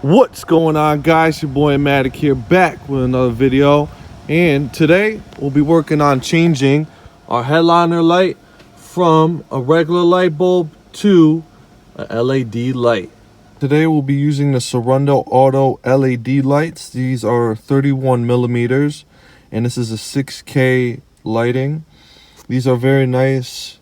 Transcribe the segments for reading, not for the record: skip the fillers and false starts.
What's going on, guys? Your boy Matic here, back with another video. And today we'll be working on changing our headliner light from a regular light bulb to a LED light. Today we'll be using the Toronto Auto LED lights. These are 31 millimeters and this is a 6K lighting. These are very nice.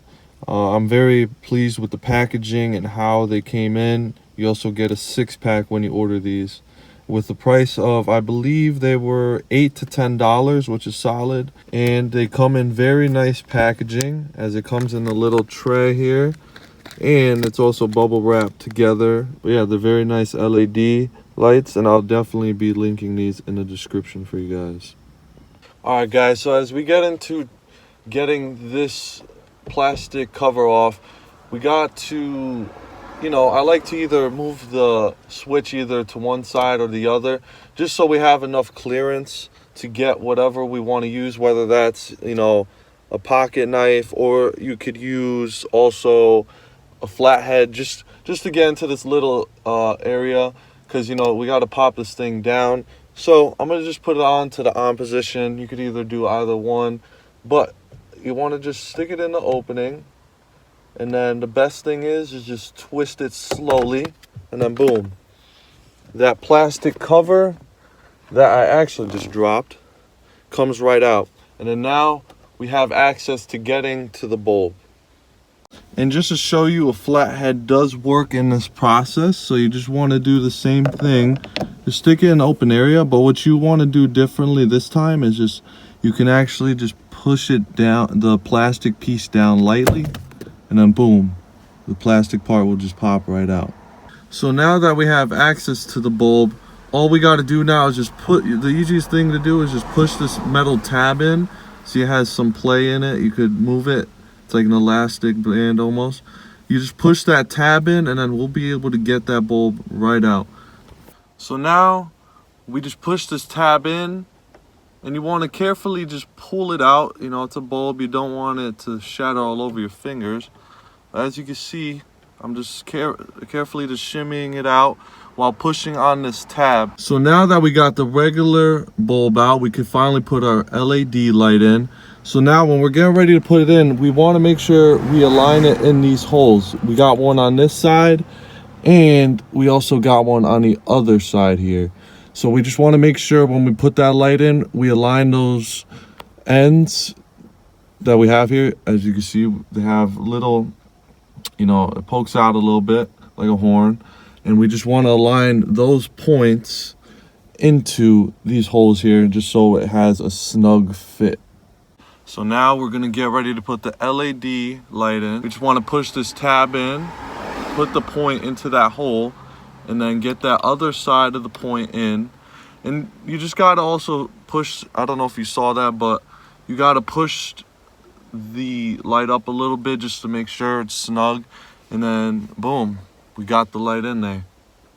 I'm very pleased with the packaging and how they came in. You also get a 6-pack when you order these, with the price of, I believe they were $8 to $10, which is solid. And they come in very nice packaging, as it comes in a little tray here, and it's also bubble wrapped together. But yeah, they're very nice LED lights, and I'll definitely be linking these in the description for you guys. All right, guys, so as we get into getting this plastic cover off, we got to, I like to either move the switch either to one side or the other, just so we have enough clearance to get whatever we want to use, whether that's, a pocket knife, or you could use also a flathead, just to get into this little area, because, we got to pop this thing down. So I'm going to just put it on to the on position. You could either do either one, but you want to just stick it in the opening. And then the best thing is just twist it slowly, and then boom. That plastic cover that I actually just dropped comes right out. And then now we have access to getting to the bulb. And just to show you, a flathead does work in this process. So you just want to do the same thing. Just stick it in the open area. But what you want to do differently this time is just, you can actually just push it down, the plastic piece down lightly. And then boom, the plastic part will just pop right out. So now that we have access to the bulb, all we got to do now is just the easiest thing to do is just push this metal tab in. See, it has some play in it. You could move it. It's like an elastic band almost. You just push that tab in, and then we'll be able to get that bulb right out. So now we just push this tab in, and you want to carefully just pull it out. It's a bulb. You don't want it to shatter all over your fingers. As you can see, I'm just carefully just shimmying it out while pushing on this tab. So now that we got the regular bulb out, we can finally put our LED light in. So now when we're getting ready to put it in, we want to make sure we align it in these holes. We got one on this side, and we also got one on the other side here. So we just want to make sure when we put that light in, we align those ends that we have here. As you can see, they have little, it pokes out a little bit like a horn. And we just want to align those points into these holes here, just so it has a snug fit. So now we're going to get ready to put the LED light in. We just want to push this tab in, put the point into that hole, and then get that other side of the point in. And you just got to also push, I don't know if you saw that, but you got to push the light up a little bit just to make sure it's snug. And then boom, we got the light in there.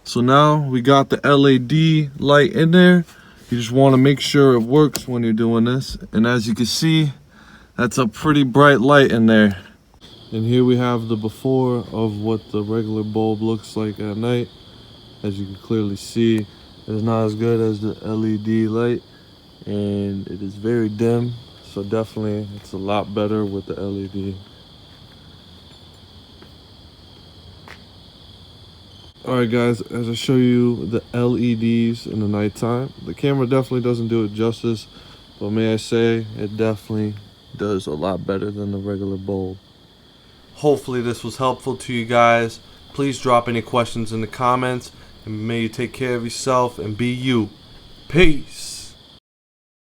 So now we got the LED light in there. You just want to make sure it works when you're doing this. And as you can see, that's a pretty bright light in there. And here we have the before of what the regular bulb looks like at night. As you can clearly see, it's not as good as the LED light, and it is very dim. So definitely it's a lot better with the LED. Alright guys, as I show you the LEDs in the nighttime, the camera definitely doesn't do it justice, but may I say, it definitely does a lot better than the regular bulb. Hopefully this was helpful to you guys. Please drop any questions in the comments, and may you take care of yourself and be you. Peace.